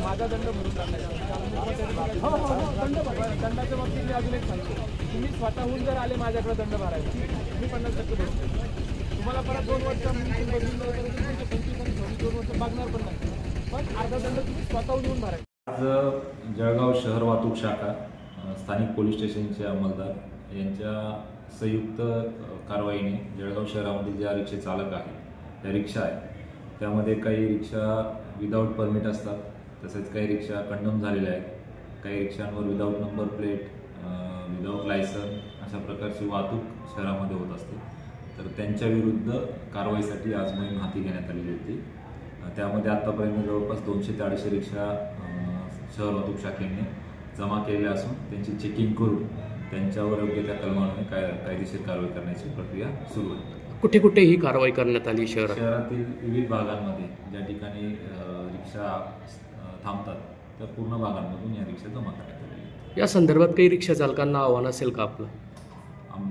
माझा दंड भरून दंडाच्या बाबतीत मी अजून एक सांगतो, तुम्ही स्वतःहून जर आले माझ्याकडे दंड भरायला मी 50% भरतो, तुम्हाला परत 2 वर्ष बदलून 2 वर्ष मागणार पण नाही, पण अर्धा दंड तुम्ही स्वतःहून येऊन भरायचा। आज जळगाव शहर वाहतूक शाखा स्थानिक पोलीस स्टेशनचे अंमलदार यांच्या संयुक्त कारवाईने जळगाव शहरामध्ये ज्या रिक्षा चालक आहेत त्या रिक्षा आहे त्यामध्ये काही रिक्षा विदाऊट परमिट असतात, तसेच काही रिक्षा कंडम झालेल्या आहेत, काही रिक्षांवर without number plate, without licence अशा प्रकारची वाहतूक शहरामध्ये होत असते। तर त्यांच्या विरुद्ध कारवाईसाठी आज मोहीम हाती घेण्यात आलेली होती। त्यामध्ये आतापर्यंत जवळपास 200 ते 250 रिक्षा शहर वाहतूक शाखेने जमा केलेल्या असून त्यांची चेकिंग करून त्यांच्यावर योग्य त्या कलमाने कायदेशीर कारवाई करण्याची प्रक्रिया सुरू आहे। कुठे कुठे ही कारवाई करण्यात आली? शहरातील विविध भागांमध्ये ज्या ठिकाणी रिक्षा थांबतात त्या पूर्ण भागांमधून या रिक्षा जमा करण्यात आलेल्या। या संदर्भात काही रिक्षा चालकांना आव्हान असेल का आपलं?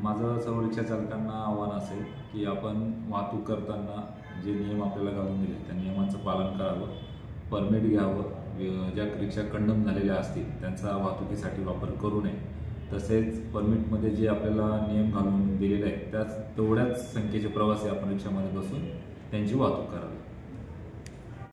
माझं सर्व रिक्षा चालकांना आव्हान असेल की आपण वाहतूक करताना जे नियम आपल्याला घालून दिले त्या नियमांचं पालन करावं, परमिट घ्यावं, ज्या रिक्षा कंडम झालेल्या असतील त्यांचा वाहतुकीसाठी वापर करू नये, तसेच परमिटमध्ये जे आपल्याला नियम घालून दिलेले आहेत त्याच तेवढ्याच संख्येचे प्रवासी आपण रिक्षामध्ये बसून त्यांची वाहतूक करावी।